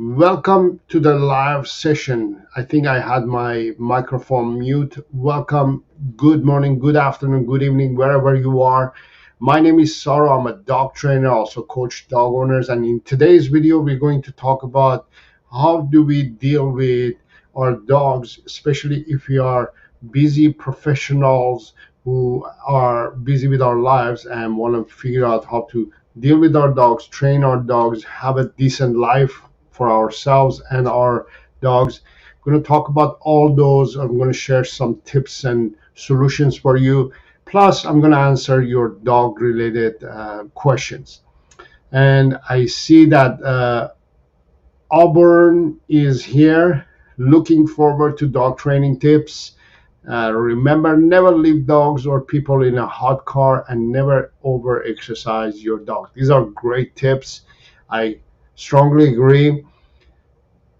Welcome to the live session. I think I had my microphone mute. Welcome. Good morning, good afternoon, good evening, wherever you are. My name is Saro. I'm a dog trainer, also coach dog owners. And in today's video, we're going to talk about how do we deal with our dogs, especially if we are busy professionals who are busy with our lives and want to figure out how to deal with our dogs, train our dogs, have a decent life for ourselves and our dogs. I'm going to talk about all those. I'm going to share some tips and solutions for you. Plus, I'm going to answer your dog related questions. And I see that Auburn is here. Looking forward to dog training tips. Remember, never leave dogs or people in a hot car and never over exercise your dog. These are great tips. I strongly agree.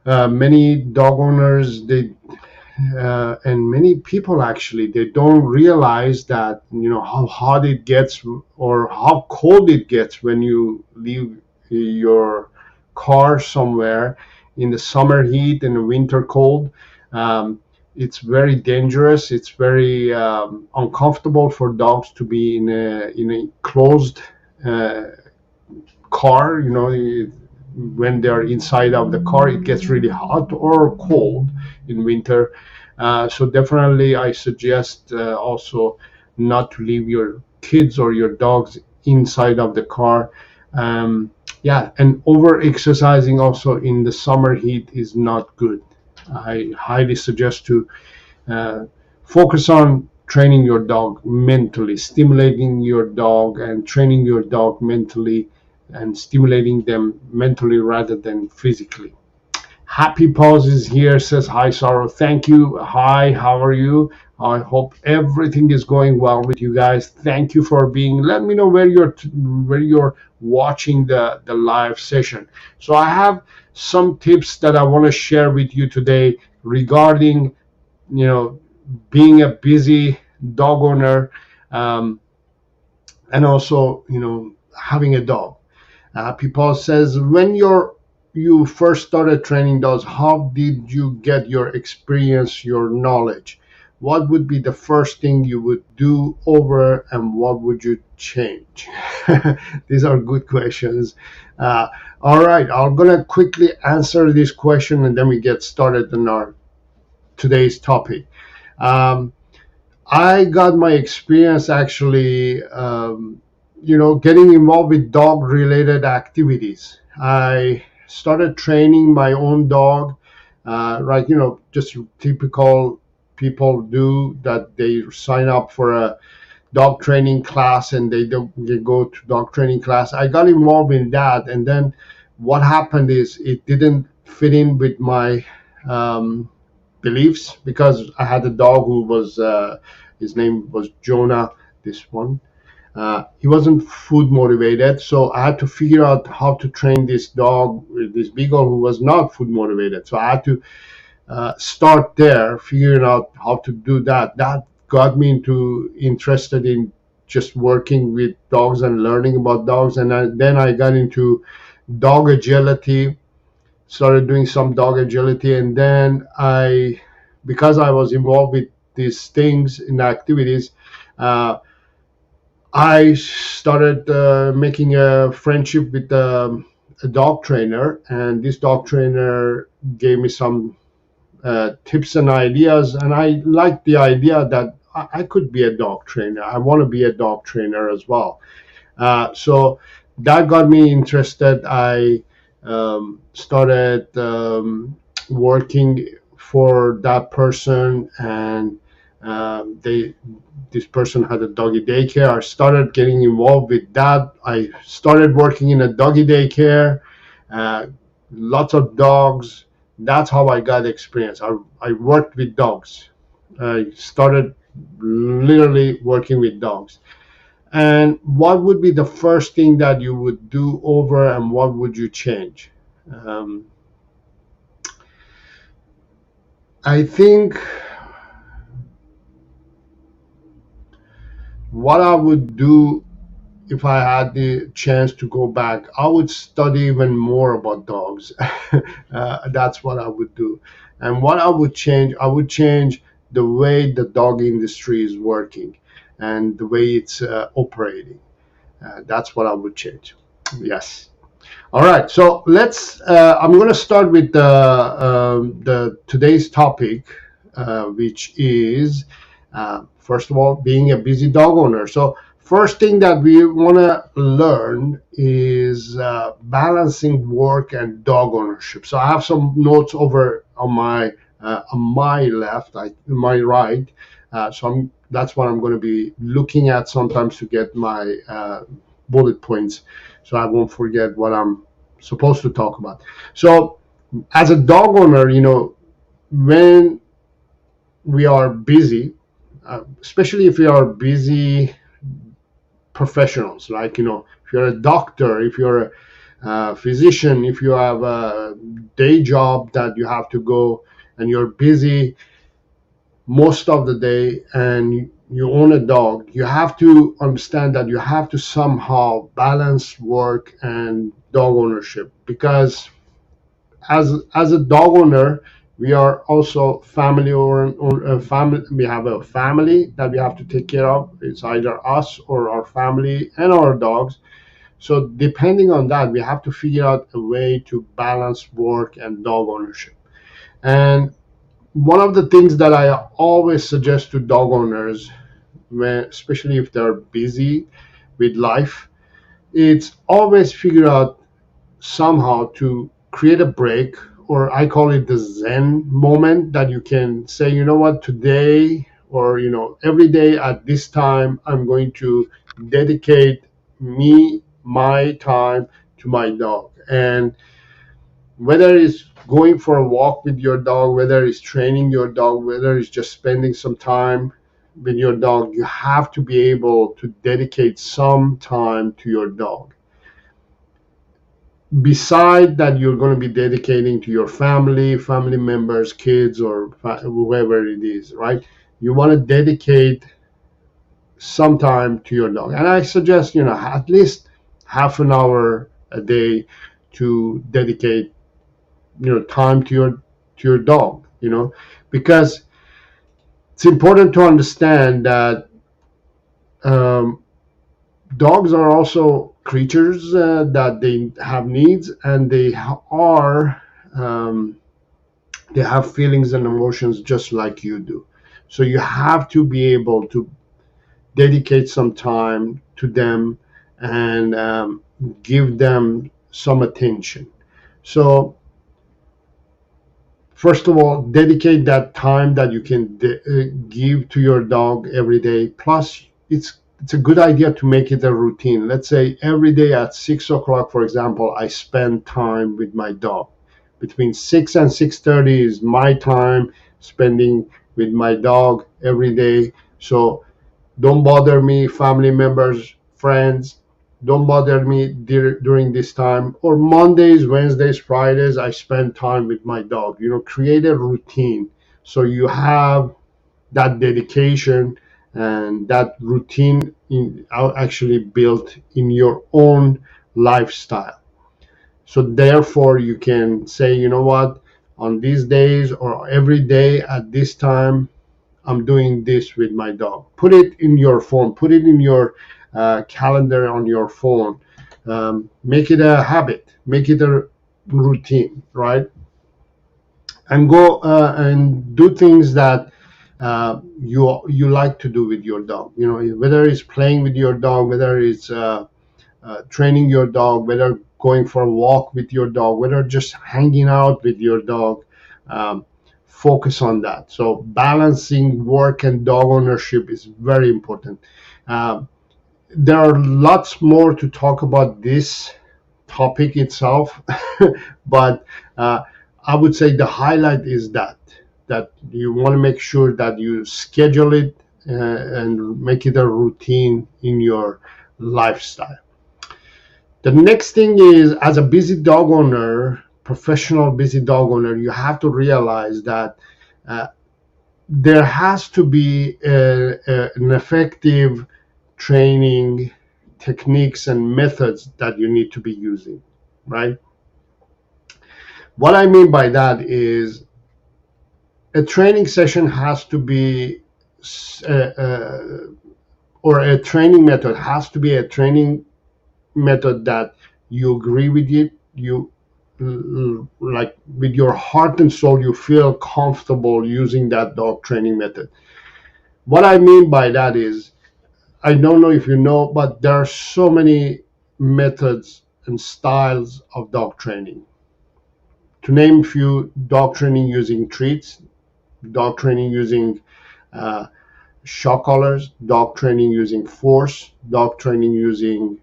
Many dog owners and many people actually they don't realize that how hot it gets or how cold it gets when you leave your car somewhere in the summer heat and the winter cold. um, it's very dangerous. It's very uncomfortable for dogs to be in a closed uh, car. When they're inside of the car, it gets really hot or cold in winter. So definitely, I suggest also not to leave your kids or your dogs inside of the car. Um, yeah, and over exercising also in the summer heat is not good. I highly suggest to uh, focus on training your dog mentally, stimulating your dog and training your dog mentally and stimulating them mentally rather than physically. Happy Paws is here, says hi, Saro. Thank you. Hi, how are you? I hope everything is going well with you guys. Thank you for being. Let me know where you're watching the live session. So I have some tips that I want to share with you today regarding you know being a busy dog owner, um, and also having a dog. People says, when you first started training dogs, how did you get your experience, your knowledge? What would be the first thing you would do over, and what would you change? These are good questions. uh, all right, I'm gonna quickly answer this question and then we get started on our today's topic. um, I got my experience actually, getting involved with dog related activities. I started training my own dog, right? Just typical people do that. They sign up for a dog training class and they go to dog training class. I got involved in that. And then what happened is it didn't fit in with my um, beliefs, because I had a dog who was his name was Jonah. This one, he wasn't food motivated, so I had to figure out how to train this dog, this beagle, who was not food motivated. So I had to start there, figuring out how to do that. That got me into interested in just working with dogs and learning about dogs, and then I got into dog agility, started doing some dog agility, and then because I was involved with these things in activities, uh, I started making a friendship with a dog trainer, and this dog trainer gave me some tips and ideas, and I liked the idea that I could be a dog trainer. I want to be a dog trainer as well. So that got me interested. I started working for that person, and this person had a doggy daycare. I started getting involved with that. I started working in a doggy daycare, uh, lots of dogs. That's how I got experience. I worked with dogs. I started literally working with dogs. And what would be the first thing that you would do over, and what would you change? Um, I think what I would do if I had the chance to go back, I would study even more about dogs. That's what I would do. And what I would change the way the dog industry is working and the way it's operating. That's what I would change. Yes. All right. So let's. I'm going to start with the today's topic, which is first of all being a busy dog owner. So first thing that we want to learn is balancing work and dog ownership. So I have some notes over on my left, my right. That's what I'm going to be looking at sometimes to get my bullet points, so I won't forget what I'm supposed to talk about. So as a dog owner, when we are busy, especially if we are busy professionals, like, if you're a doctor, if you're a physician, if you have a day job that you have to go and you're busy most of the day and you own a dog, you have to understand that you have to somehow balance work and dog ownership, because as a dog owner, we are also family, or a family. We have a family that we have to take care of. It's either us or our family and our dogs. So depending on that, we have to figure out a way to balance work and dog ownership. And one of the things that I always suggest to dog owners, especially if they're busy with life, it's always figure out somehow to create a break, or I call it the Zen moment, that you can say, you know what, today, or every day at this time, I'm going to dedicate my time to my dog. And whether it's going for a walk with your dog, whether it's training your dog, whether it's just spending some time with your dog, you have to be able to dedicate some time to your dog. Beside that, you're going to be dedicating to your family members, kids, or whoever it is, right? You want to dedicate some time to your dog. And I suggest, at least half an hour a day to dedicate time to your dog, because it's important to understand that dogs are also creatures that they have needs, and um, they have feelings and emotions just like you do. So you have to be able to dedicate some time to them and give them some attention. So first of all, dedicate that time that you can give to your dog every day. Plus, it's a good idea to make it a routine. Let's say every day at 6 o'clock, for example, I spend time with my dog. Between 6 and 6:30 is my time spending with my dog every day. So don't bother me, family members, friends. Don't bother me during this time. Or Mondays, Wednesdays, Fridays, I spend time with my dog. Create a routine so you have that dedication and that routine actually built in your own lifestyle. So therefore, you can say, you know what, on these days or every day at this time, I'm doing this with my dog. Put it in your phone. Put it in your calendar on your phone. Make it a habit. Make it a routine, right? And go and do things that you like to do with your dog. Whether it's playing with your dog, whether it's training your dog, whether going for a walk with your dog, whether just hanging out with your dog. Focus on that. So balancing work and dog ownership is very important. Uh, there are lots more to talk about this topic itself, but I would say the highlight is that you want to make sure that you schedule it and make it a routine in your lifestyle. The next thing is, as a busy dog owner, professional busy dog owner, you have to realize that uh, there has to be an effective training techniques and methods that you need to be using, right? What I mean by that is a training session has to be, or a training method has to be a training method that you agree with it, you like with your heart and soul, you feel comfortable using that dog training method. What I mean by that is, I don't know if you know, but there are so many methods and styles of dog training. To name a few: dog training using treats, dog training using uh, shock collars, dog training using force, dog training using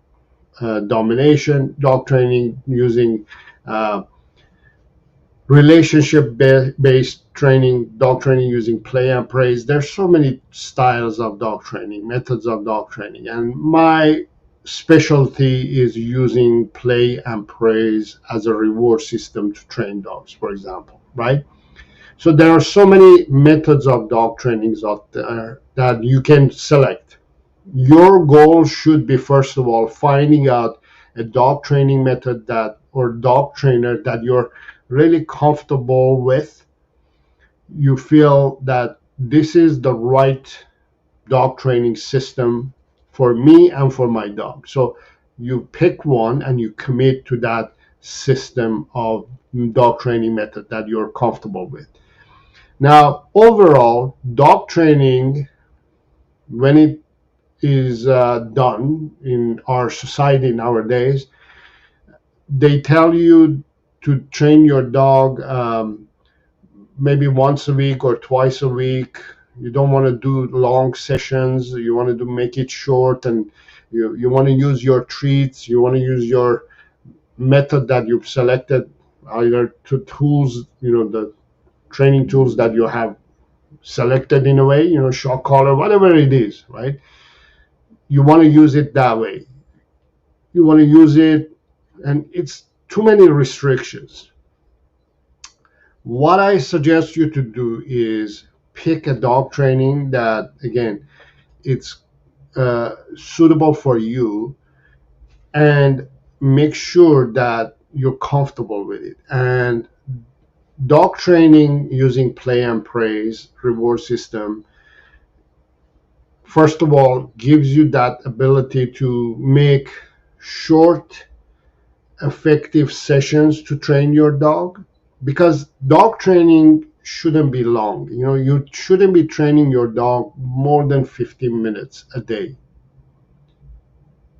domination, dog training using uh, relationship based training, dog training using play and praise. There's so many styles of dog training, methods of dog training, and my specialty is using play and praise as a reward system to train dogs, for example, right? So there are so many methods of dog trainings out there that you can select. Your goal should be, first of all, finding out a dog training method that, or dog trainer that you're really comfortable with. You feel that this is the right dog training system for me and for my dog. So you pick one and you commit to that system of dog training method that you're comfortable with. Now, overall, dog training, when it is done in our society nowadays, they tell you to train your dog maybe once a week or twice a week. You don't want to do long sessions. You want to make it short, and you want to use your treats. You want to use your method that you've selected, either to tools, the training tools that you have selected in a way, shock collar, whatever it is, right? You want to use it that way. You want to use it, and it's too many restrictions. What I suggest you to do is pick a dog training that, again, it's suitable for you, and make sure that you're comfortable with it. And dog training using play and praise reward system, first of all, gives you that ability to make short, effective sessions to train your dog, because dog training shouldn't be long. You shouldn't be training your dog more than 15 minutes a day,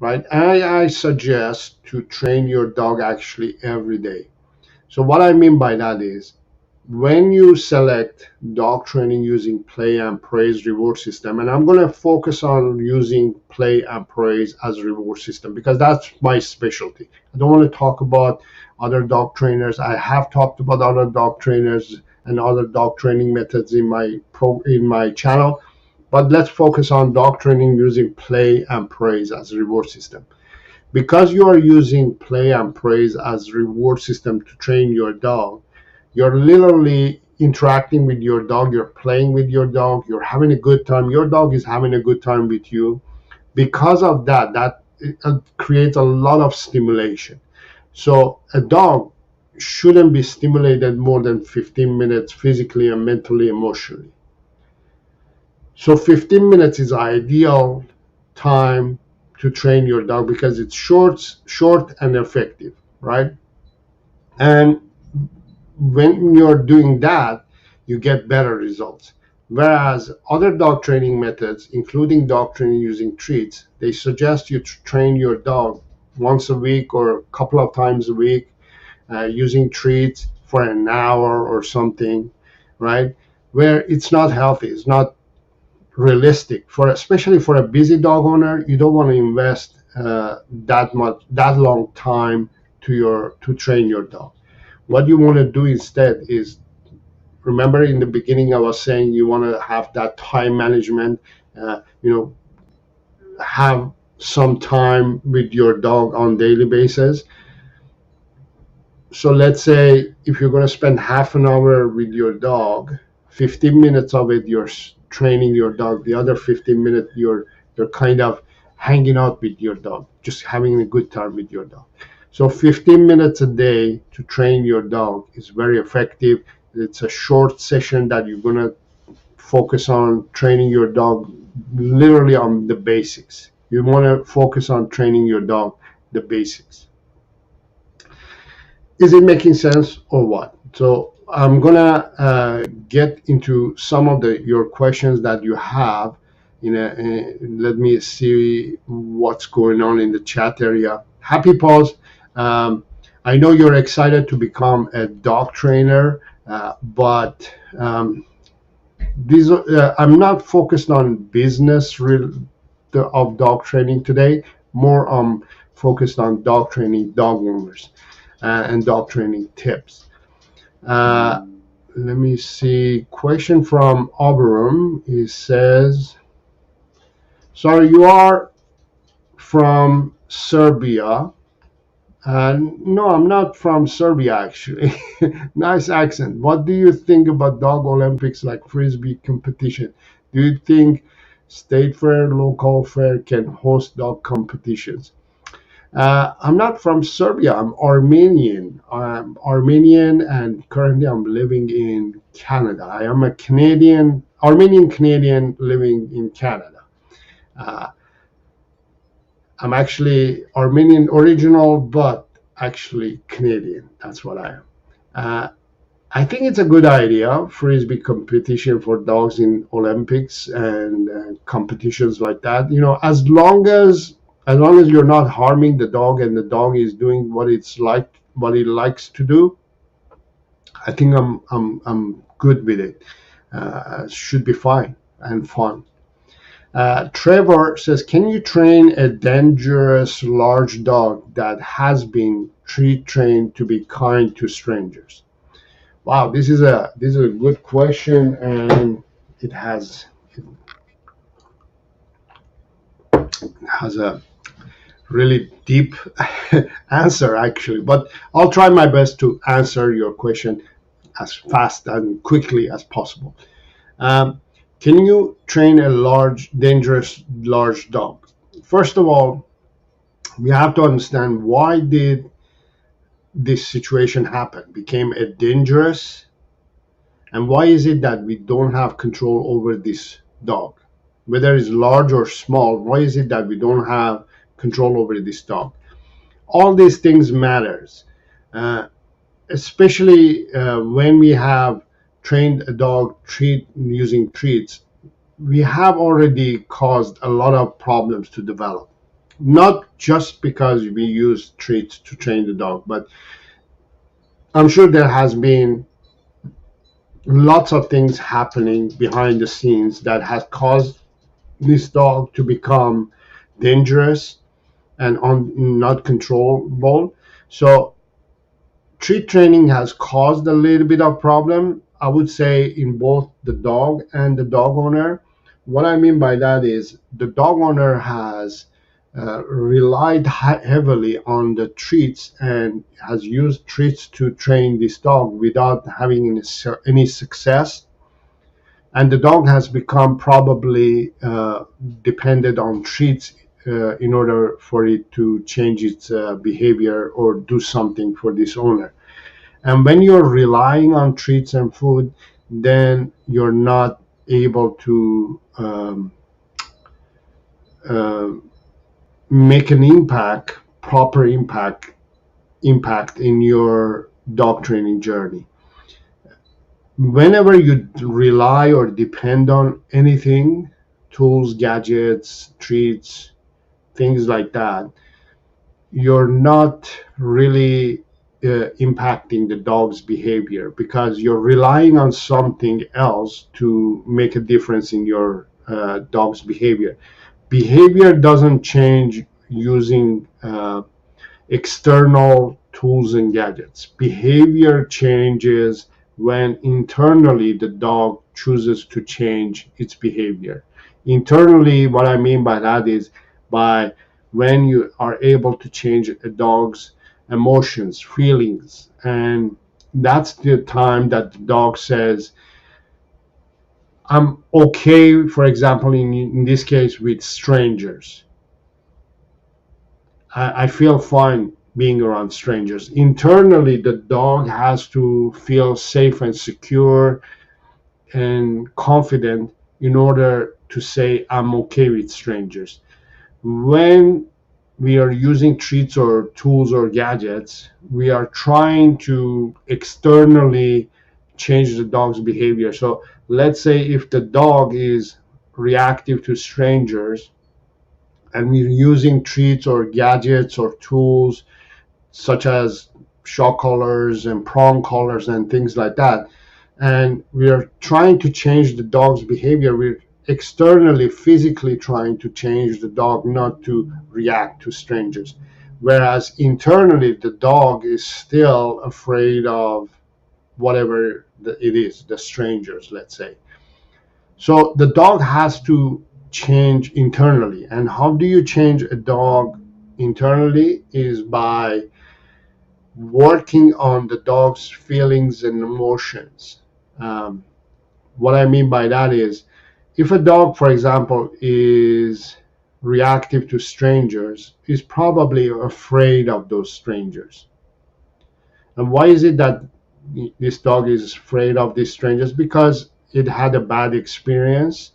right? I suggest to train your dog actually every day. So what I mean by that is, when you select dog training using play and praise reward system, and I'm going to focus on using play and praise as a reward system because that's my specialty. I don't want to talk about other dog trainers. I have talked about other dog trainers and other dog training methods in my channel, but let's focus on dog training using play and praise as a reward system. Because you are using play and praise as a reward system to train your dog, you're literally interacting with your dog, you're playing with your dog, you're having a good time, your dog is having a good time with you. Because of that creates a lot of stimulation. So a dog shouldn't be stimulated more than 15 minutes physically and mentally, emotionally. So 15 minutes is ideal time to train your dog because it's short and effective, right? And when you're doing that, you get better results. Whereas other dog training methods, including dog training using treats, they suggest you train your dog once a week or a couple of times a week using treats for an hour or something, right? Where it's not healthy, it's not realistic. Especially for a busy dog owner, you don't want to invest that long time to train your dog. What you want to do instead is, remember in the beginning I was saying you want to have that time management, have some time with your dog on daily basis. So let's say if you're going to spend half an hour with your dog, 15 minutes of it you're training your dog, the other 15 minutes you're kind of hanging out with your dog, just having a good time with your dog. So 15 minutes a day to train your dog is very effective. It's a short session that you're going to focus on training your dog literally on the basics. You want to focus on training your dog the basics. Is it making sense or what? So I'm gonna get into some of your questions that you have. Let me see what's going on in the chat area. Happy Paws. I know you're excited to become a dog trainer, but I'm not focused on business of dog training today. More focused on dog training, dog owners, and dog training tips. Let me see. Question from Oberum. It says, "Sorry, you are from Serbia." No, I'm not from Serbia, actually. Nice accent. What do you think about dog Olympics like Frisbee competition? Do you think state fair, local fair can host dog competitions? I'm not from Serbia. I'm Armenian. I'm Armenian, and currently I'm living in Canada. I am a Canadian, Armenian Canadian living in Canada. Uh, I'm actually Armenian original, but actually Canadian. That's what I am. Uh, I think it's a good idea, frisbee competition for dogs in Olympics and competitions like that. As long as you're not harming the dog and the dog is doing what it likes to do, I think I'm good with it. Should be fine and fun. Trevor says, "Can you train a dangerous large dog that has been trained to be kind to strangers?" Wow, this is a good question, and it has a really deep answer, actually. But I'll try my best to answer your question as fast and quickly as possible. Can you train a dangerous large dog? First of all, we have to understand, why did this situation happen, became a dangerous, and why is it that we don't have control over this dog? Whether it's large or small, why is it that we don't have control over this dog? All these things matters, especially when we have trained a dog using treats. We have already caused a lot of problems to develop, not just because we use treats to train the dog, but I'm sure there has been lots of things happening behind the scenes that has caused this dog to become dangerous and not controllable. So treat training has caused a little bit of problem, I would say, in both the dog and the dog owner. What I mean by that is the dog owner has relied heavily on the treats and has used treats to train this dog without having any success. And the dog has become probably dependent on treats in order for it to change its behavior or do something for this owner. And when you're relying on treats and food, then you're not able to make an proper impact in your dog training journey. Whenever you rely or depend on anything, tools, gadgets, treats, things like that, you're not really impacting the dog's behavior, because you're relying on something else to make a difference in your dog's behavior. Behavior doesn't change using external tools and gadgets. Behavior changes when internally the dog chooses to change its behavior. Internally, what I mean by that is by when you are able to change a dog's emotions, feelings, and that's the time that the dog says, I'm okay, for example, in this case, with strangers. I feel fine being around strangers. Internally, the dog has to feel safe and secure and confident in order to say, I'm okay with strangers. When we are using treats or tools or gadgets, we are trying to externally change the dog's behavior. So let's say if the dog is reactive to strangers and we're using treats or gadgets or tools such as shock collars and prong collars and things like that, and we are trying to change the dog's behavior, we're externally physically trying to change the dog not to react to strangers, whereas internally the dog is still afraid of whatever it is, the strangers, let's say. So the dog has to change internally. And how do you change a dog internally? Is by working on the dog's feelings and emotions. Um, what I mean by that is, if a dog, for example, is reactive to strangers, is probably afraid of those strangers. And why is it that this dog is afraid of these strangers? Because it had a bad experience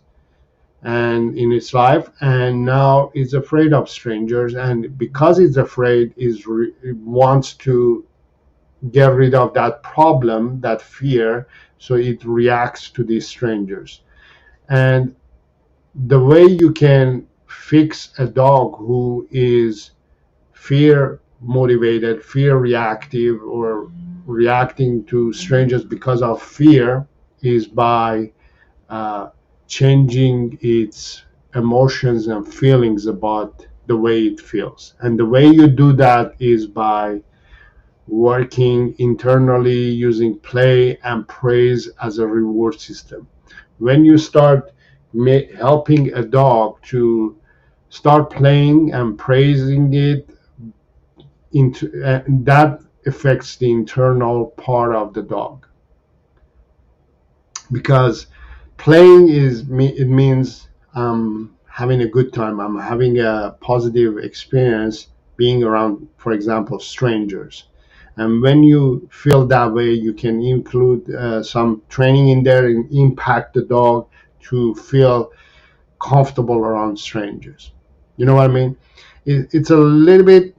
and in its life, and now it's afraid of strangers, and because it's afraid, it wants to get rid of that problem, that fear, so it reacts to these strangers. And the way you can fix a dog who is fear motivated, fear reactive, or reacting to strangers because of fear is by uh, changing its emotions and feelings about the way it feels. And the way you do that is by working internally using play and praise as a reward system. When you start helping a dog to start playing and praising it, into that affects the internal part of the dog, because playing it means I'm having a good time, I'm having a positive experience being around, for example, strangers. And when you feel that way, you can include some training in there and impact the dog to feel comfortable around strangers. You know what I mean? It's a little bit,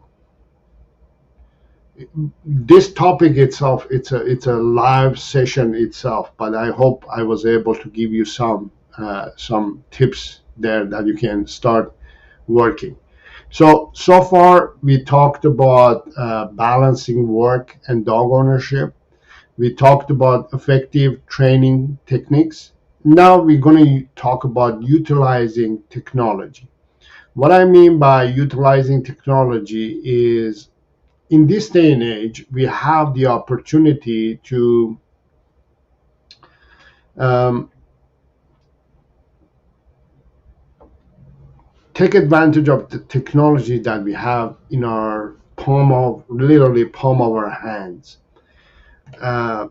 this topic itself, it's a live session itself, but I hope I was able to give you some tips there that you can start working. So far we talked about balancing work and dog ownership. We talked about effective training techniques. Now we're going to talk about utilizing technology. What I mean by utilizing technology is, in this day and age, we have the opportunity to um, take advantage of the technology that we have in our literally palm of our hands. Uh,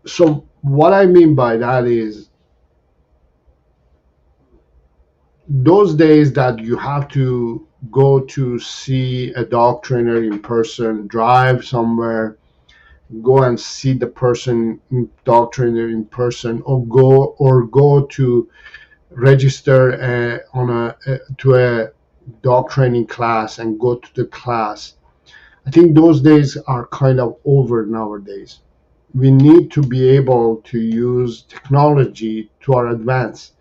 so what I mean by that is, those days that you have to go to see a dog trainer in person, drive somewhere, go and see the dog trainer in person, or go to register on to a dog training class and go to the class. I think those days are kind of over nowadays. We need to be able to use technology to our advance.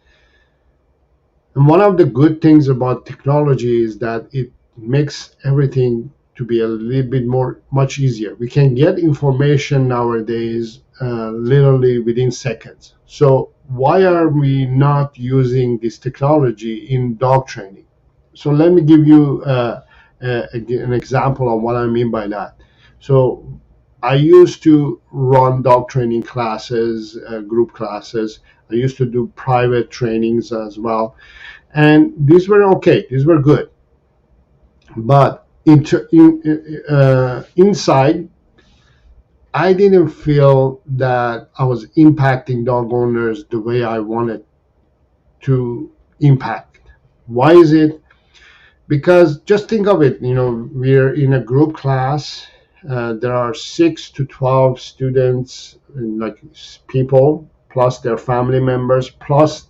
And one of the good things about technology is that it makes everything to be a little bit much easier. We can get information nowadays literally within seconds. So why are we not using this technology in dog training? So let me give you an example of what I mean by that. So I used to run dog training classes, group classes. I used to do private trainings as well, and these were okay. These were good, but inside, I didn't feel that I was impacting dog owners the way I wanted to impact. Why is it? Because just think of it, we're in a group class. There are 6 to 12 students, like people, plus their family members, plus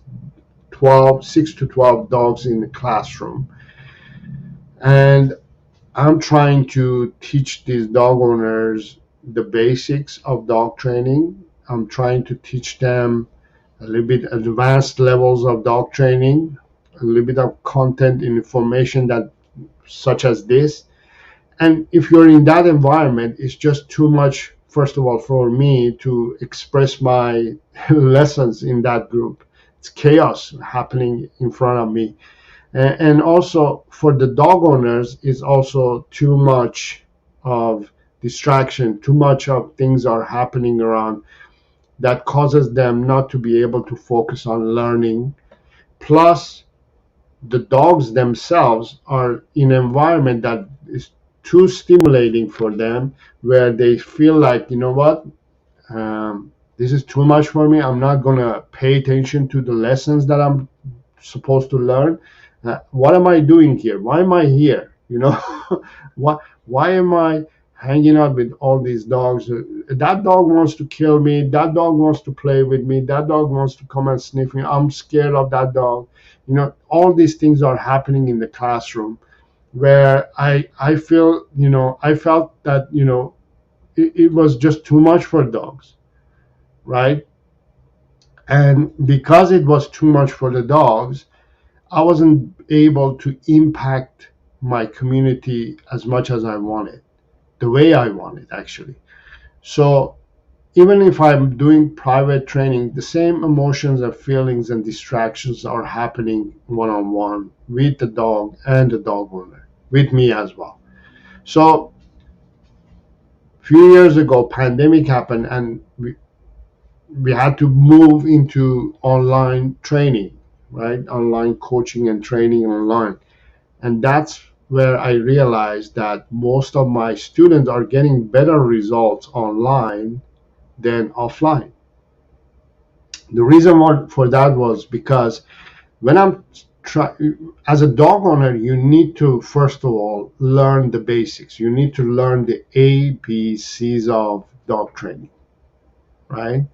6 to 12 dogs in the classroom. And I'm trying to teach these dog owners the basics of dog training. I'm trying to teach them a little bit advanced levels of dog training, a little bit of content and information that such as this. And if you're in that environment, it's just too much, first of all, for me to express my lessons in that group. It's chaos happening in front of me. And also for the dog owners, is also too much of distraction, too much of things are happening around that causes them not to be able to focus on learning. Plus, the dogs themselves are in an environment that is too stimulating for them, where they feel like, you know what, this is too much for me. I'm not going to pay attention to the lessons that I'm supposed to learn. What am I doing here? Why am I here? Why am I hanging out with all these dogs? That dog wants to kill me. That dog wants to play with me. That dog wants to come and sniff me. I'm scared of that dog. All these things are happening in the classroom, where I feel, I felt that, it was just too much for dogs, right? And because it was too much for the dogs, I wasn't able to impact my community as much as I wanted, the way I wanted, actually. So even if I'm doing private training, the same emotions and feelings and distractions are happening one on one with the dog and the dog owner, with me as well. So a few years ago, pandemic happened, and we had to move into online training, right? Online coaching and training online. And that's where I realized that most of my students are getting better results online than offline. The reason for that was because when as a dog owner, you need to first of all learn the basics. You need to learn the ABCs of dog training, right?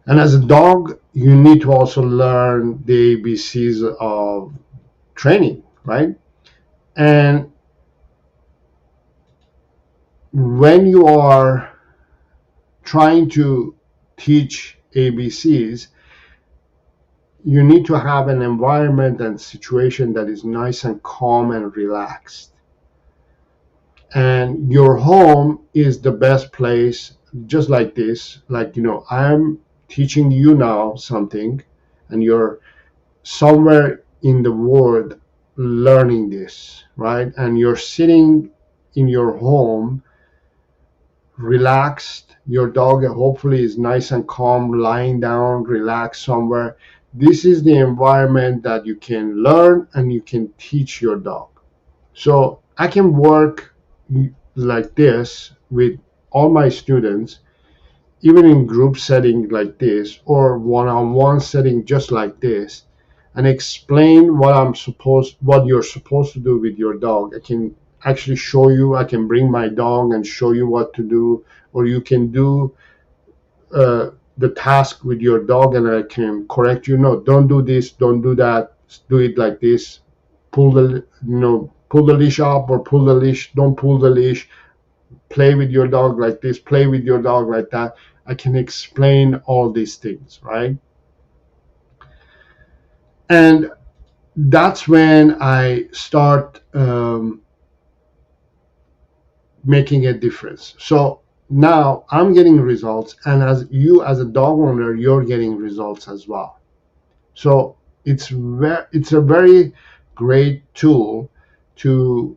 And as a dog, you need to also learn the ABCs of training, right? And when you are trying to teach ABCs, you need to have an environment and situation that is nice and calm and relaxed. And your home is the best place, just like this. Like, I'm teaching you now something, and you're somewhere in the world learning this, right? And you're sitting in your home, relaxed. Your dog hopefully is nice and calm, lying down, relaxed somewhere. This is the environment that you can learn and you can teach your dog. So I can work like this with all my students, even in group setting like this, or one-on-one setting just like this, and explain what you're supposed to do with your dog. I can actually show you. I can bring my dog and show you what to do, or you can do the task with your dog, and I can correct you. No, don't do this, don't do that, do it like this. Pull the leash up or pull the leash. Don't pull the leash. Play with your dog like this. Play with your dog like that. I can explain all these things, right? And that's when I start making a difference. So now I'm getting results, and as a dog owner, you're getting results as well. So it's a very great tool to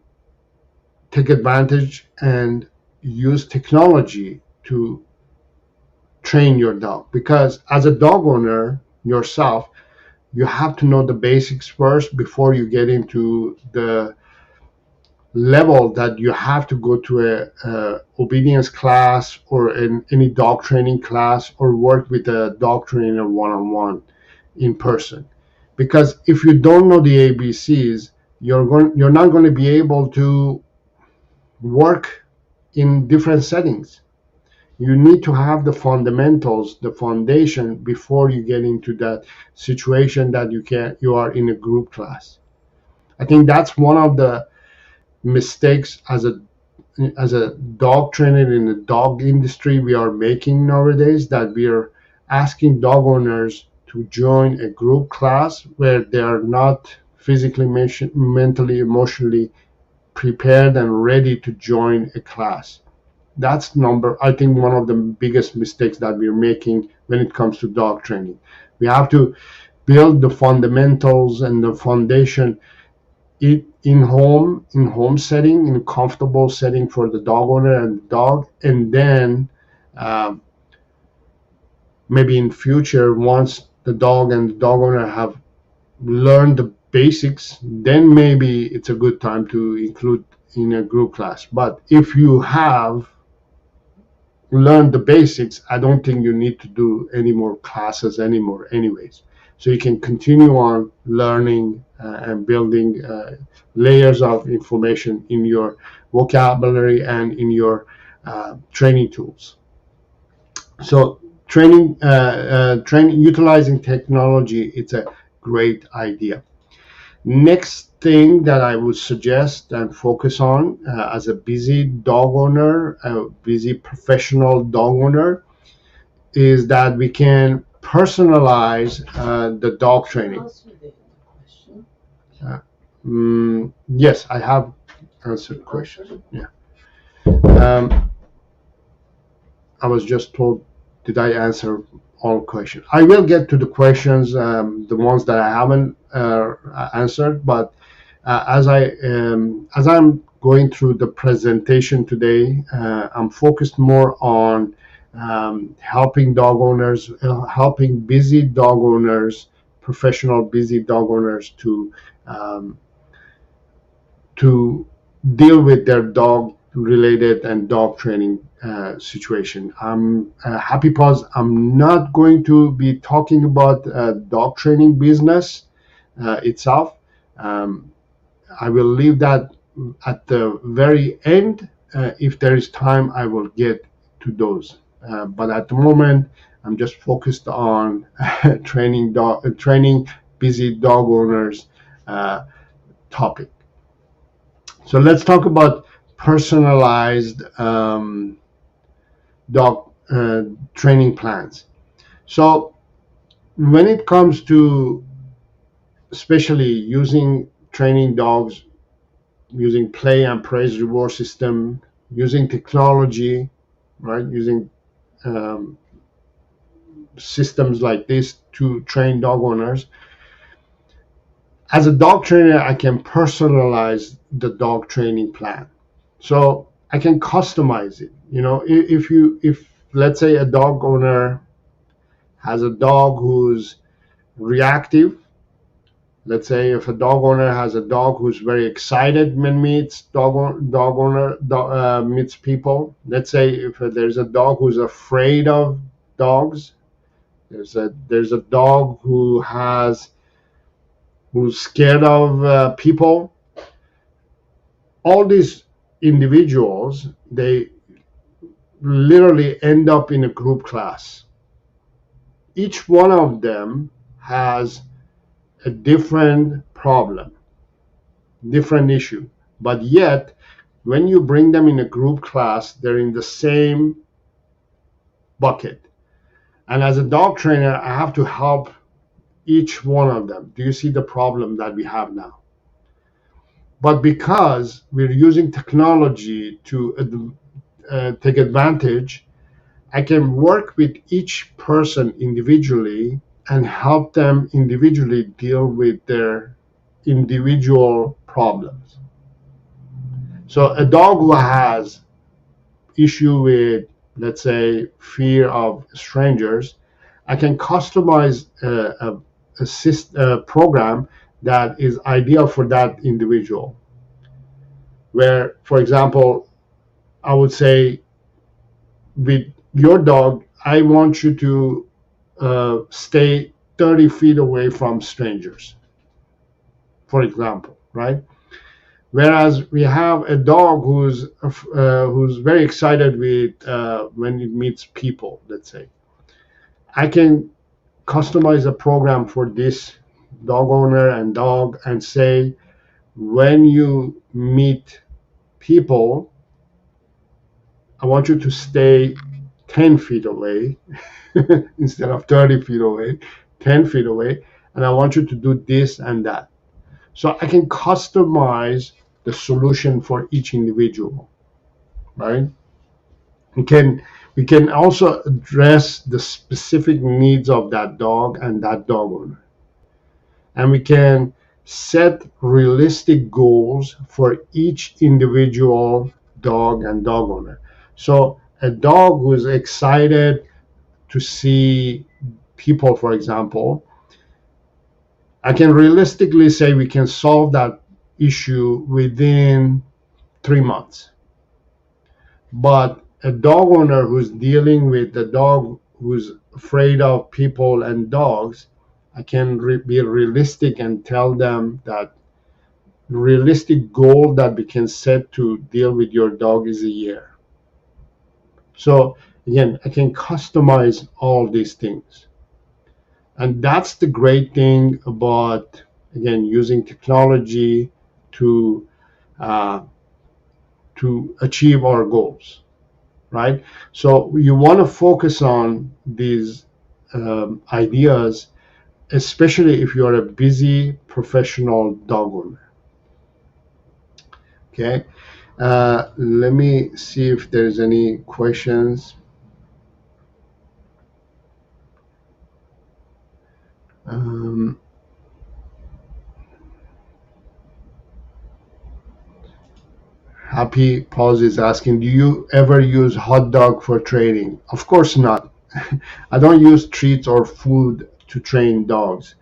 take advantage and use technology to train your dog. Because as a dog owner yourself, you have to know the basics first before you get into the level that you have to go to a obedience class or any dog training class, or work with a dog trainer one-on-one in person. Because if you don't know the ABCs, you're not going to be able to work in different settings. You need to have the fundamentals, the foundation, before you get into that situation that you are in a group class. I think that's one of the mistakes as a dog trainer in the dog industry we are making nowadays, that we are asking dog owners to join a group class where they are not physically, mentally, emotionally prepared and ready to join a class. That's I think one of the biggest mistakes that we're making when it comes to dog training. We have to build the fundamentals and the foundation in home setting, in a comfortable setting for the dog owner and the dog, and then um, maybe in future, once the dog and the dog owner have learned the basics, then maybe it's a good time to include in a group class. But if you have learned the basics, I don't think you need to do any more classes anymore anyways. So you can continue on learning and building layers of information in your vocabulary and in your training tools. So training utilizing technology, it's a great idea. Next thing that I would suggest and focus on as a busy dog owner, a busy professional dog owner, is that we can personalize the dog training. Yes, I have answered questions. Yeah. Um, I was just told, did I answer all questions? I will get to the questions, the ones that I haven't answered. But as I'm going through the presentation today, I'm focused more on helping dog owners, helping busy dog owners, professional busy dog owners um, to deal with their dog related and dog training situation. I'm Happy Paws. I'm not going to be talking about dog training business itself. Um, I will leave that at the very end. If there is time, I will get to those. But at the moment, I'm just focused on training busy dog owners topic. So let's talk about personalized dog training plans. So when it comes to especially using training dogs, using play and praise reward system, using technology, right? Using um, systems like this to train dog owners. As a dog trainer, I can personalize the dog training plan. So I can customize it. If let's say a dog owner has a dog who's reactive. Let's say if a dog owner has a dog who's very excited when meets people. Let's say if there's a dog who's afraid of dogs. There's a dog who's scared of people. All these individuals, they literally end up in a group class. Each one of them has a different problem, different issue, but yet when you bring them in a group class, they're in the same bucket. And as a dog trainer, I have to help each one of them. Do you see the problem that we have now? But because we're using technology to take advantage, I can work with each person individually and help them individually deal with their individual problems. So a dog who has issue with, let's say, fear of strangers, I can customize a program that is ideal for that individual. Where, for example, I would say, with your dog, I want you to stay 30 feet away from strangers, for example. right? Whereas we have a dog who's very excited with when it meets people. Let's say I can customize a program for this dog owner and dog and say, when you meet people, I want you to stay 10 feet away instead of 30 feet away, 10 feet away, and I want you to do this and that. So I can customize the solution for each individual, right? We can we can also address the specific needs of that dog and that dog owner. And we can set realistic goals for each individual dog and dog owner. So a dog who's excited to see people, for example, I can realistically say we can solve that issue within 3 months. But a dog owner who's dealing with a dog who's afraid of people and dogs, I can be realistic and tell them that realistic goal that we can set to deal with your dog is a year. So again, I can customize all these things. And that's the great thing about, again, using technology to uh, to achieve our goals, right? So you want to focus on these ideas, especially if you're a busy professional dog owner. Okay, let me see if there's any questions. Um, Happy Pause is asking, do you ever use hot dog for training? Of course not. I don't use treats or food to train dogs.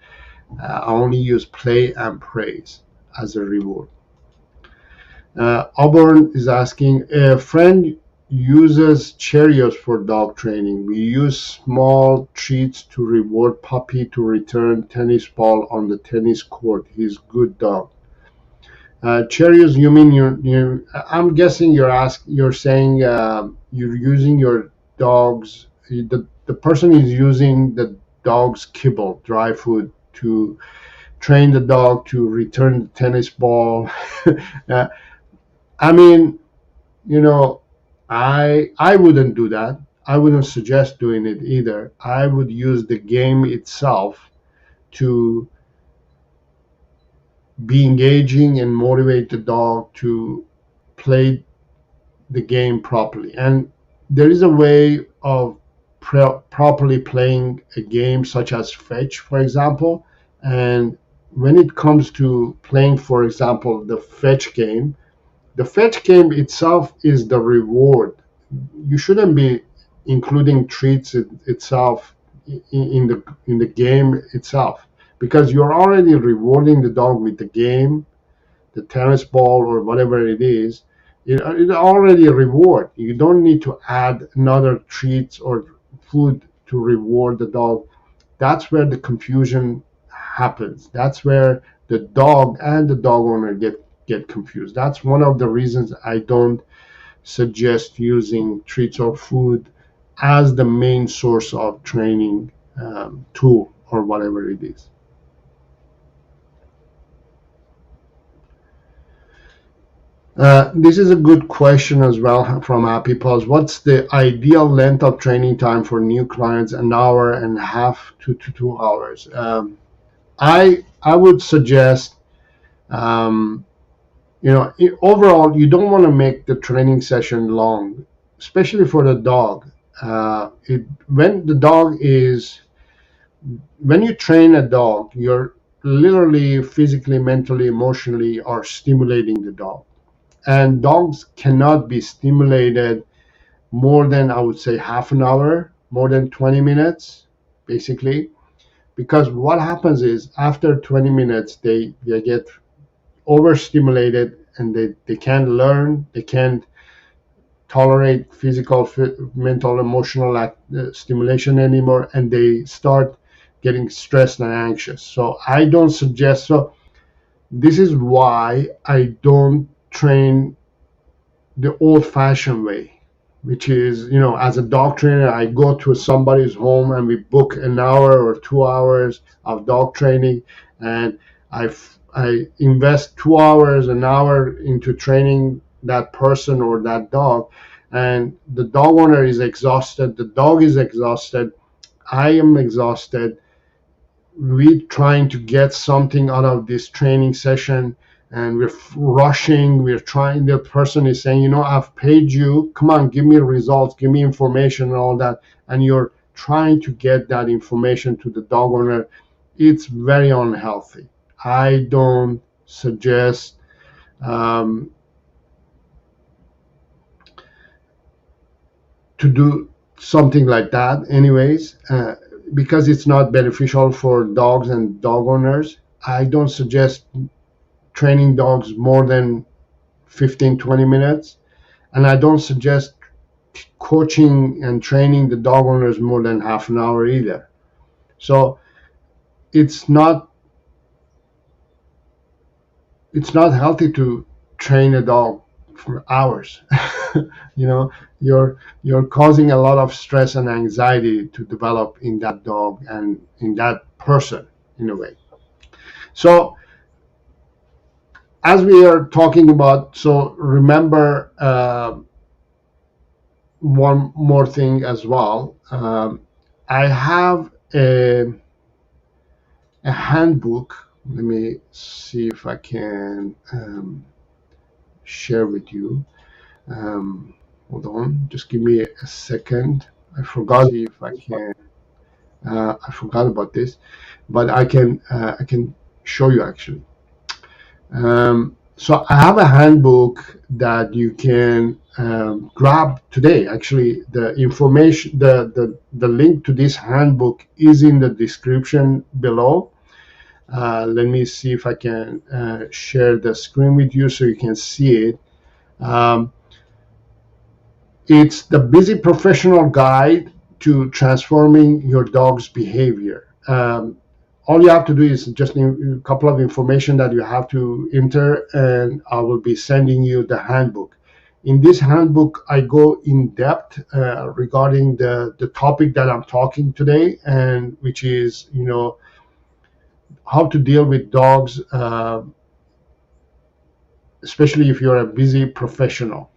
I only use play and praise as a reward. Auburn is asking, a friend uses Cheerios for dog training. We use small treats to reward puppy to return tennis ball on the tennis court. He's good dog. Cheerios, you mean I'm guessing you're saying you're using your dog's, the person is using the dog's kibble, dry food, to train the dog to return the tennis ball. uh, I mean, you know, I wouldn't do that. I wouldn't suggest doing it either. I would use the game itself to be engaging and motivate the dog to play the game properly. And there is a way of properly playing a game such as fetch, for example. And when it comes to playing, for example, the fetch game itself is the reward. You shouldn't be including treats itself in the game itself, because you're already rewarding the dog with the game, the tennis ball or whatever it is. It already a reward. You don't need to add another treats or food to reward the dog. That's where the confusion happens. That's where the dog and the dog owner get confused. That's one of the reasons I don't suggest using treats or food as the main source of training tool or whatever it is. This is a good question as well from Happy Pause. What's the ideal length of training time for new clients? An hour and a half to 2 hours. I would suggest, um, overall, you don't want to make the training session long, especially for the dog. When the dog is when you train a dog, you're literally physically, mentally, emotionally are stimulating the dog. And dogs cannot be stimulated more than, I would say, half an hour, more than 20 minutes, basically. Because what happens is after 20 minutes, they get overstimulated and they can't learn, they can't tolerate physical, mental, emotional stimulation anymore, and they start getting stressed and anxious. So I don't suggest. So This is why I don't train the old-fashioned way, which is, as a dog trainer, I go to somebody's home and we book an hour or 2 hours of dog training, and I invest 2 hours, an hour into training that person or that dog, and the dog owner is exhausted, the dog is exhausted, I am exhausted. We're trying to get something out of this training session, and we're rushing, we're trying, the person is saying, I've paid you, come on, give me results, give me information and all that, and you're trying to get that information to the dog owner. It's very unhealthy. I don't suggest um, to do something like that anyways, because it's not beneficial for dogs and dog owners. I don't suggest training dogs more than 15-20 minutes, and I don't suggest coaching and training the dog owners more than half an hour either. So it's not healthy to train a dog for hours. you know you're causing a lot of stress and anxiety to develop in that dog and in that person, in a way. So as we are talking about, so remember, one more thing as well. I have a handbook. Let me see if I can share with you. Hold on, just give me a second. I forgot if I can. I forgot about this, but I can show you actually. So I have a handbook that you can grab today. Actually, the information, the link to this handbook is in the description below. Let me see if I can share the screen with you so you can see it. Um, it's the Busy Professional Guide to Transforming Your Dog's Behavior. All you have to do is just a couple of information that you have to enter, and I will be sending you the handbook. In this handbook, I go in depth regarding the topic that I'm talking today, and which is, how to deal with dogs, especially if you're a busy professional,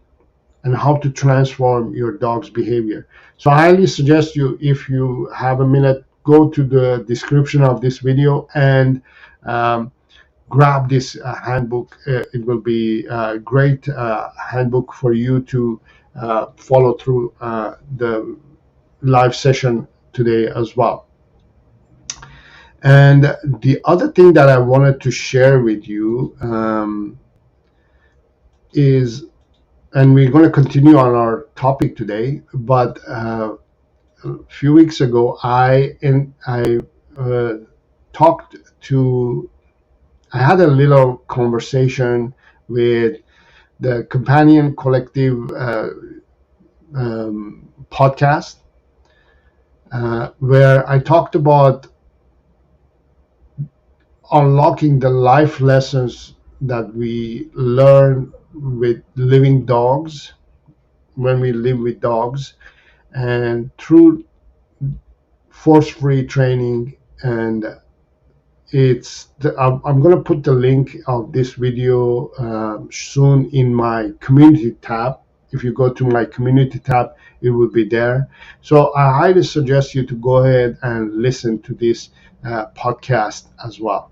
and how to transform your dog's behavior. So I highly suggest you, if you have a minute, go to the description of this video and grab this handbook. It will be a great handbook for you to follow through the live session today as well. And the other thing that I wanted to share with you is, and we're going to continue on our topic today, but a few weeks ago, I talked to, I had a little conversation with the Companion Collective podcast, where I talked about unlocking the life lessons that we learn with living dogs, when we live with dogs, and through force-free training. And I'm going to put the link of this video soon in my community tab. If you go to my community tab, it will be there. So I highly suggest you to go ahead and listen to this podcast as well.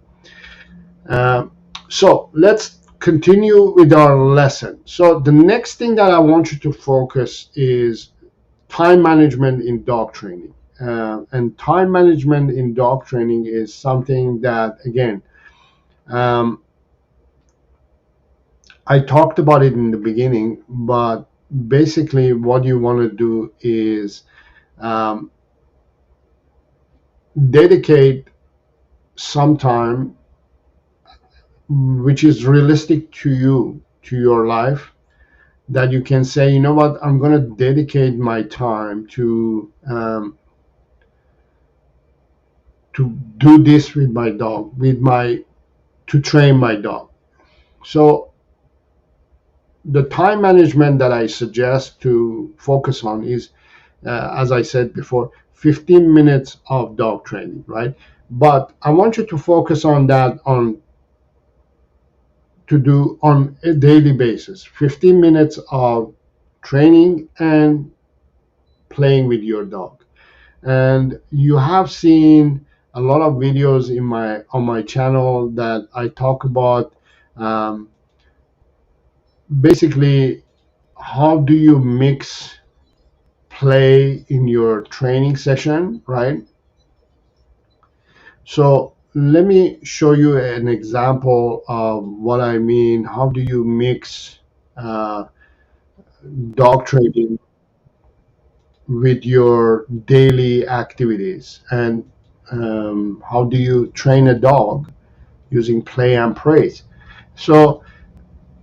So let's continue with our lesson. So the next thing that I want you to focus is time management in dog training. And time management in dog training is something that, again, I talked about it in the beginning, but basically what you want to do is dedicate some time which is realistic to you, to your life, that you can say, you know what, I'm going to dedicate my time to do this with my dog, with my to train my dog. So the time management that I suggest to focus on is, as I said before, 15 minutes of dog training, right? But I want you to focus on that to do on a daily basis, 15 minutes of training and playing with your dog. And you have seen a lot of videos on my channel that I talk about, um, basically, how do you mix play in your training session, right? So let me show you an example of what I mean. How do you mix uh, dog training with your daily activities, and how do you train a dog using play and praise? So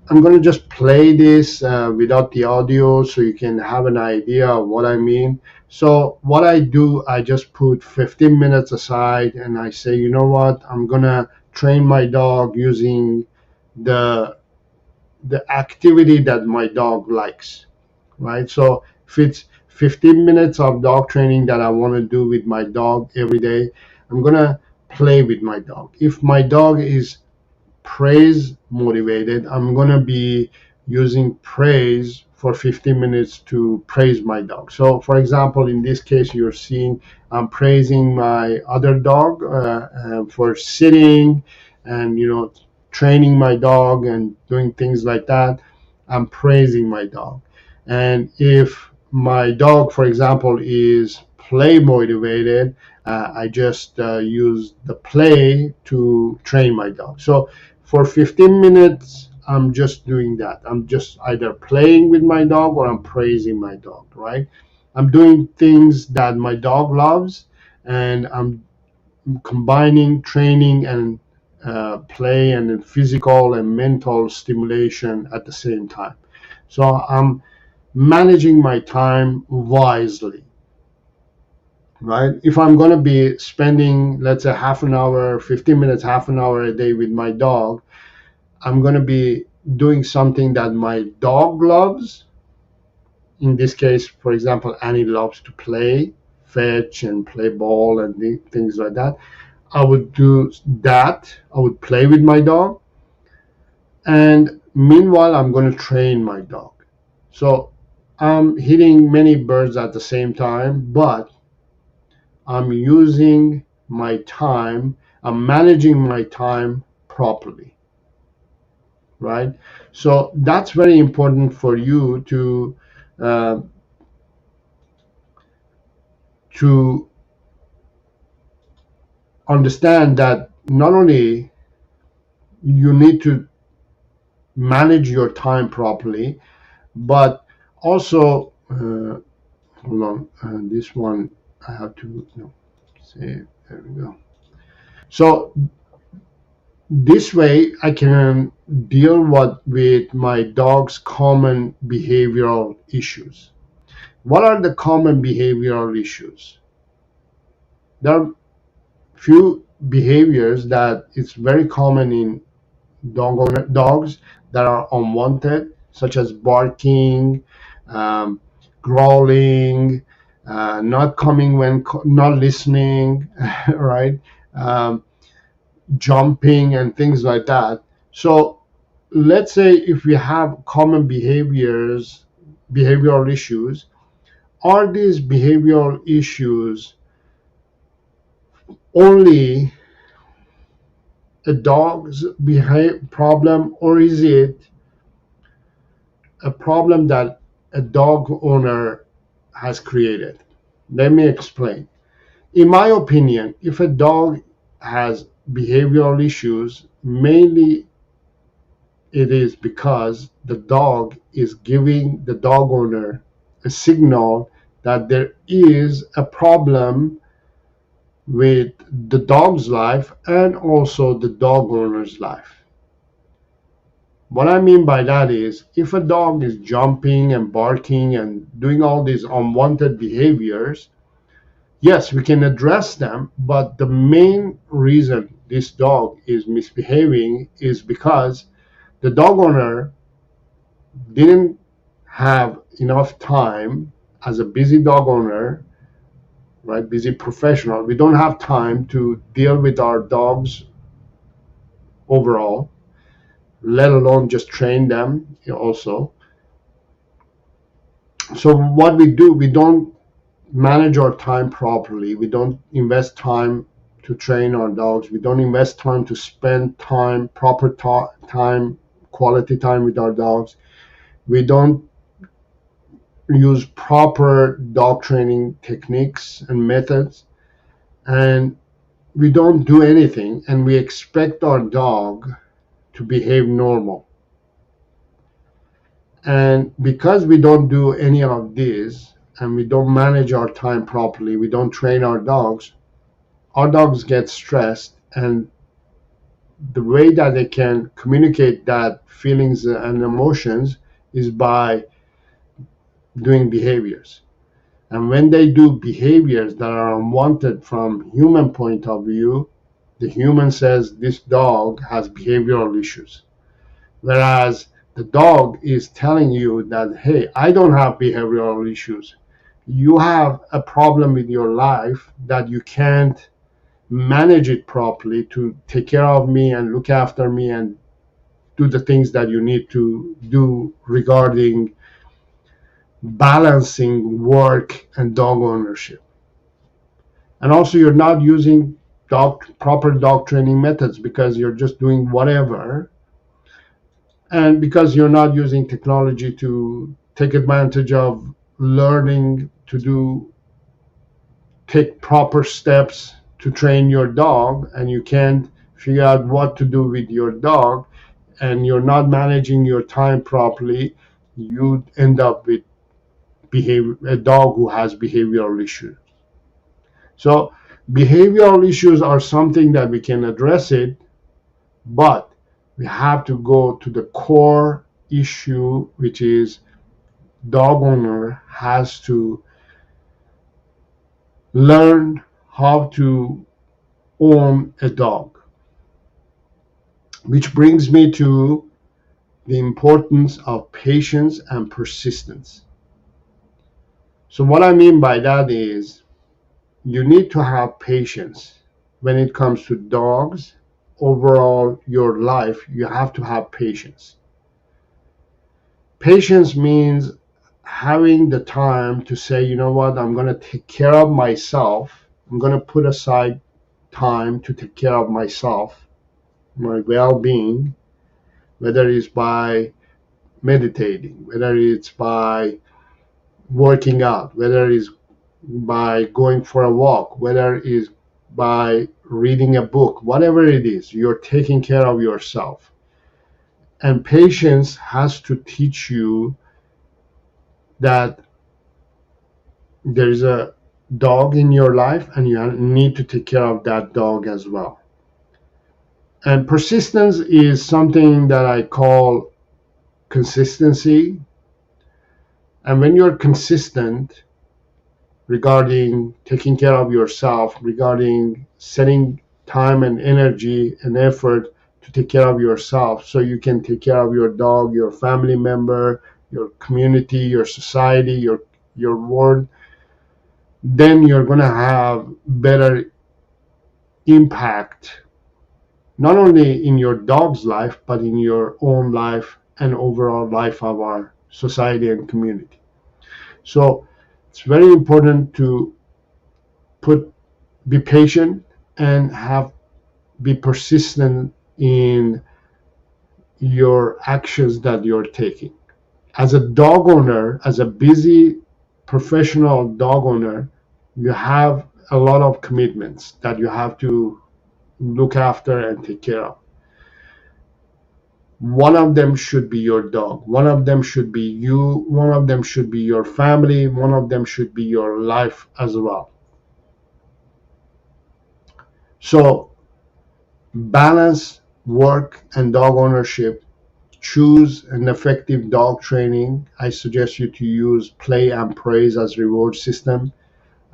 I'm going to just play this without the audio so you can have an idea of what I mean. So what I do, I just put 15 minutes aside and I say, you know what, I'm going to train my dog using the activity that my dog likes, right? So if it's 15 minutes of dog training that I want to do with my dog every day, I'm going to play with my dog. If my dog is praise motivated, I'm going to be using praise for 15 minutes to praise my dog. So for example, in this case, you're seeing I'm praising my other dog for sitting and, training my dog and doing things like that. I'm praising my dog. And if my dog, for example, is play motivated, I just use the play to train my dog. So for 15 minutes, I'm just doing that. I'm just either playing with my dog or I'm praising my dog, right? I'm doing things that my dog loves, and I'm combining training and play and physical and mental stimulation at the same time. So I'm managing my time wisely, right? If I'm going to be spending, let's say, half an hour, 15 minutes, half an hour a day with my dog, I'm going to be doing something that my dog loves. In this case, for example, Annie loves to play, fetch and play ball and things like that. I would do that. I would play with my dog. And meanwhile, I'm going to train my dog. So I'm hitting many birds at the same time, but I'm using my time, I'm managing my time properly, right? So that's very important for you uh, to understand that not only you need to manage your time properly, but also hold on, this one I have to say. There we go. So this way I can deal with my dog's common behavioral issues. What are the common behavioral issues? There are few behaviors that it's very common in dogs that are unwanted, such as barking, um, growling, not coming when not listening, right? Um, Jumping and things like that. So let's say if we have common behavioral issues, are these behavioral issues only a dog's problem, or is it a problem that a dog owner has created? Let me explain. In my opinion, if a dog has behavioral issues, mainly it is because the dog is giving the dog owner a signal that there is a problem with the dog's life and also the dog owner's life. What I mean by that is, if a dog is jumping and barking and doing all these unwanted behaviors, yes, we can address them, but the main reason this dog is misbehaving is because the dog owner didn't have enough time as a busy dog owner, right? Busy professional. We don't have time to deal with our dogs overall, let alone just train them also. So what we do, we don't manage our time properly. We don't invest time to train our dogs. We don't invest time to spend time, proper time, quality time with our dogs. We don't use proper dog training techniques and methods, and we don't do anything, and we expect our dog to behave normal. And because we don't do any of this, and we don't manage our time properly, we don't train our dogs get stressed, and the way that they can communicate that feelings and emotions is by doing behaviors. And when they do behaviors that are unwanted from human point of view, the human says this dog has behavioral issues. Whereas the dog is telling you that, hey, I don't have behavioral issues. You have a problem with your life that you can't manage it properly to take care of me and look after me and do the things that you need to do regarding balancing work and dog ownership. And also, you're not using proper dog training methods because you're just doing whatever, and because you're not using technology to take advantage of learning to take proper steps to train your dog, and you can't figure out what to do with your dog, and you're not managing your time properly, you end up with a dog who has behavioral issues. So behavioral issues are something that we can address it, but we have to go to the core issue, which is dog owner has to learn how to own a dog. Which brings me to the importance of patience and persistence. So what I mean by that is you need to have patience when it comes to dogs. Overall, your life, you have to have patience. Patience means having the time to say, you know what, I'm going to take care of myself. I'm going to put aside time to take care of myself, my well-being, whether it's by meditating, whether it's by working out, whether it's by going for a walk, whether it's by reading a book, whatever it is, you're taking care of yourself. And patience has to teach you that there's a dog in your life and you need to take care of that dog as well. And persistence is something that I call consistency. And when you're consistent regarding taking care of yourself, regarding setting time and energy and effort to take care of yourself so you can take care of your dog, your family member, your community, your society, your world, then you're going to have better impact, not only in your dog's life, but in your own life and overall life of our society and community. So it's very important to be patient and be persistent in your actions that you're taking. As a dog owner, as a busy professional dog owner, you have a lot of commitments that you have to look after and take care of. One of them should be your dog. One of them should be you. One of them should be your family. One of them should be your life as well. So balance work and dog ownership. Choose an effective dog training. I suggest you to use play and praise as reward system.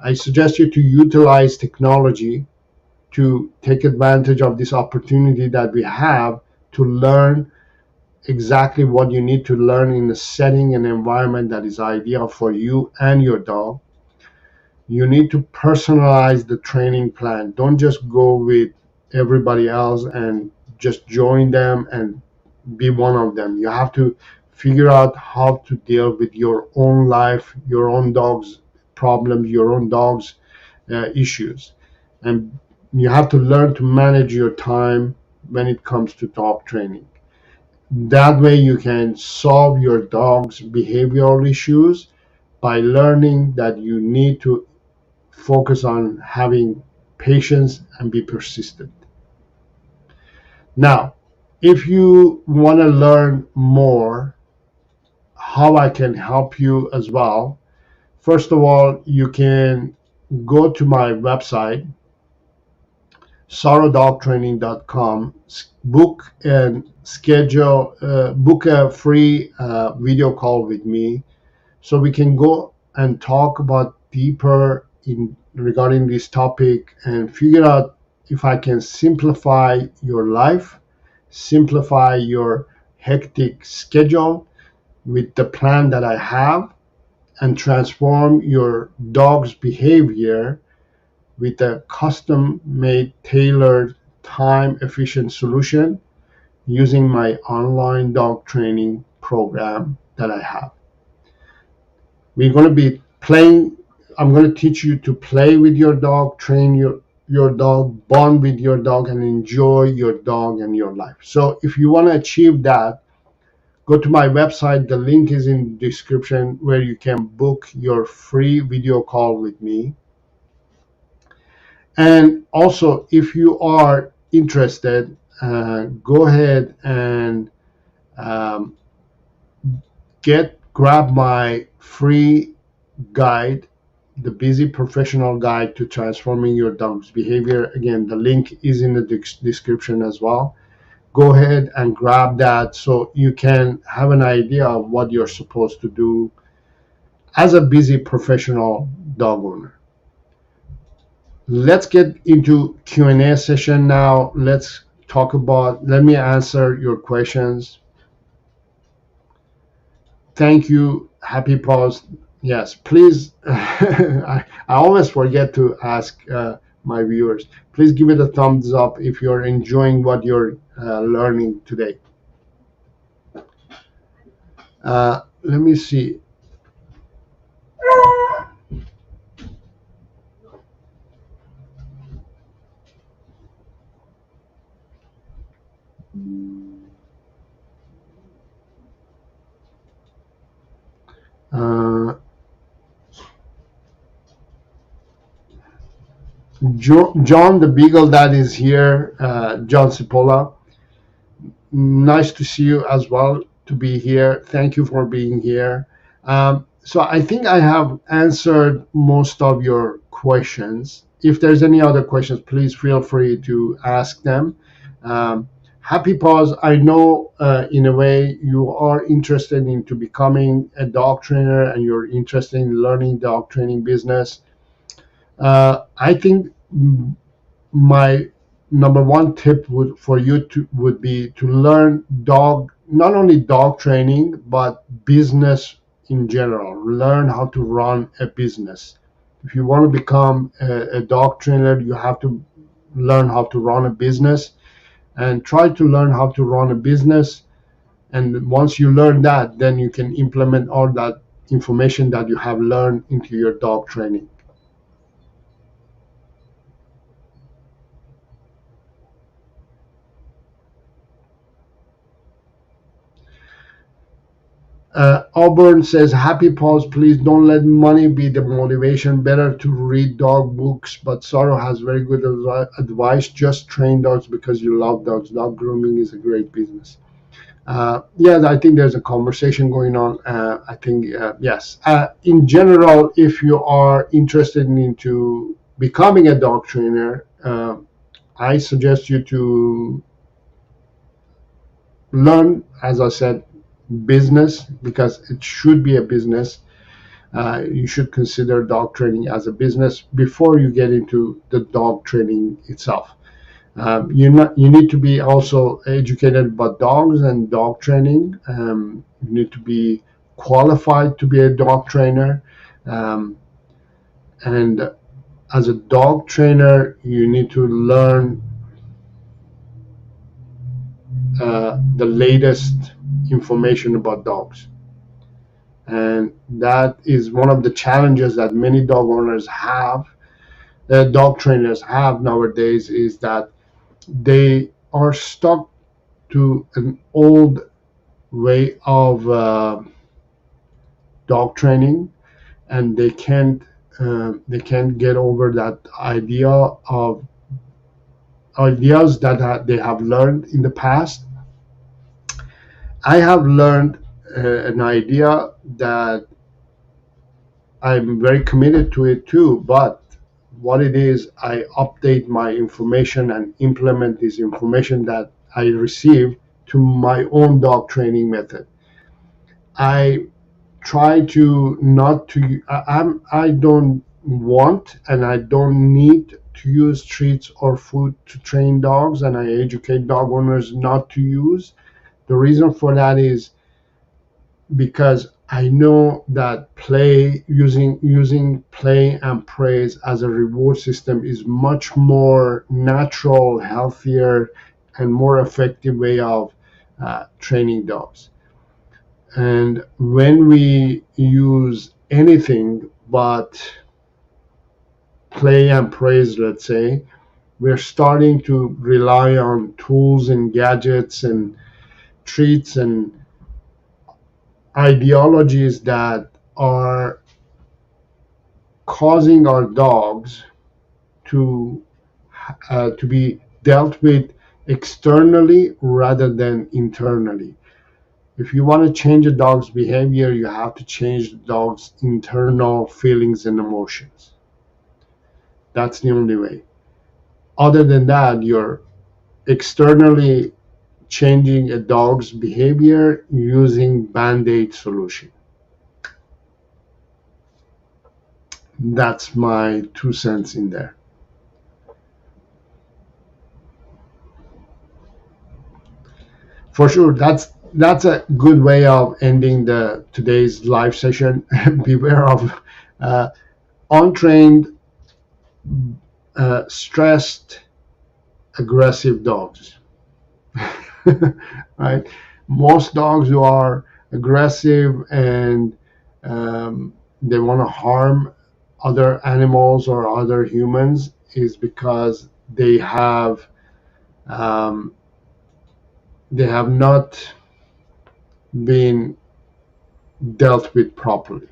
I suggest you to utilize technology to take advantage of this opportunity that we have to learn exactly what you need to learn in a setting and environment that is ideal for you and your dog. You need to personalize the training plan. Don't just go with everybody else and just join them and be one of them. You have to figure out how to deal with your own life, your own dog's problems, your own dog's issues. And you have to learn to manage your time when it comes to dog training. That way, you can solve your dog's behavioral issues by learning that you need to focus on having patience and be persistent. Now, if you want to learn more how I can help you as well, first of all, you can go to my website, sarodogtraining.com, book a free video call with me so we can go and talk about deeper in regarding this topic and figure out if I can simplify your life, simplify your hectic schedule with the plan that I have, and transform your dog's behavior with a custom made, tailored, time efficient solution using my online dog training program that I have. We're going to be playing. I'm going to teach you to play with your dog, train your dog, bond with your dog, and enjoy your dog and your life. So if you want to achieve that, go to my website. The link is in the description where you can book your free video call with me. And also, if you are interested, go ahead and um, grab my free guide, the Busy Professional Guide to Transforming Your Dog's Behavior. Again, the link is in the description as well. Go ahead and grab that so you can have an idea of what you're supposed to do as a busy professional dog owner. Let's get into Q&A session now. Let me answer your questions. Thank you. Happy pause. Yes, please. I always forget to ask my viewers. Please give it a thumbs up if you're enjoying what you're learning today. Let me see. Uh, John the Beagle Dad is here. John Cipolla. Nice to see you as well, to be here. Thank you for being here. So I think I have answered most of your questions. If there's any other questions, please feel free to ask them. Happy Paws, I know in a way you are interested into becoming a dog trainer and you're interested in learning dog training business. I think my number one tip for you would be to learn not only dog training, but business in general. Learn how to run a business. If you want to become a dog trainer, you have to learn how to run a business, and try to learn how to run a business. And once you learn that, then you can implement all that information that you have learned into your dog training. Auburn says, Happy Paws, please don't let money be the motivation. Better to read dog books, but Saro has very good advice. Just train dogs because you love dogs. Dog grooming is a great business. Yeah, I think there's a conversation going on. I think, yes. In general, if you are interested into becoming a dog trainer, I suggest you to learn, as I said, business, because it should be a business. you should consider dog training as a business before you get into the dog training itself. You need to be also educated about dogs and dog training. You need to be qualified to be a dog trainer. And as a dog trainer, you need to learn the latest information about dogs. And that is one of the challenges that many dog owners have, dog trainers have nowadays, is that they are stuck to an old way of dog training, and they can't get over that ideas that they have learned in the past. I have learned an idea that I'm very committed to it too, but what it is, I update my information and implement this information that I receive to my own dog training method. I try to not to I don't want and I don't need to use treats or food to train dogs, and I educate dog owners not to use. The reason for that is because I know that using play and praise as a reward system is much more natural, healthier, and more effective way of training dogs. And when we use anything but play and praise, let's say, we're starting to rely on tools and gadgets and treats and ideologies that are causing our dogs to be dealt with externally rather than internally. If you want to change a dog's behavior, you have to change the dog's internal feelings and emotions. That's the only way. Other than that, you're externally changing a dog's behavior using band-aid solution. That's my 2 cents in there. For sure, that's a good way of ending today's live session. Beware of untrained, stressed, aggressive dogs. Right? Most dogs who are aggressive and they want to harm other animals or other humans is because they have not been dealt with properly.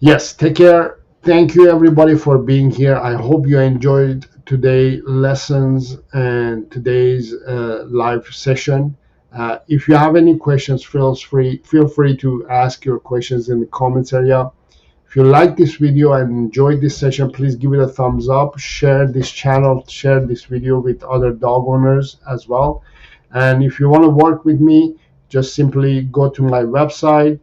Yes, take care. Thank you everybody for being here. I hope you enjoyed today's lessons and today's live session. If you have any questions, feel free to ask your questions in the comments area. If you like this video and enjoyed this session, please give it a thumbs up, share this channel, share this video with other dog owners as well. And if you want to work with me, just simply go to my website,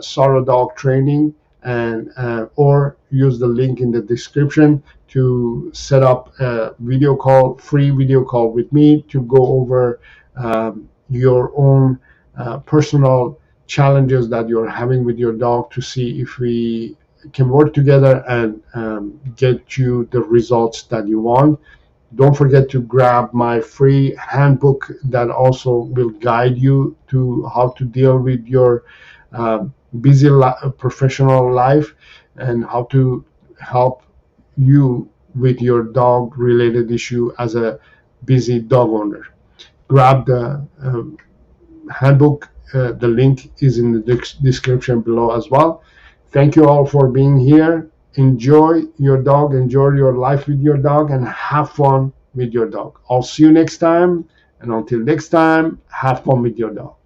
Saro Dog Training, and or use the link in the description to set up a free video call with me to go over your own personal challenges that you're having with your dog, to see if we can work together and get you the results that you want. Don't forget to grab my free handbook that also will guide you to how to deal with your busy professional life and how to help you with your dog related issue as a busy dog owner. Grab the handbook. The link is in the description below as well. Thank you all for being here. Enjoy your dog, enjoy your life with your dog, and have fun with your dog. I'll see you next time, and until next time, have fun with your dog.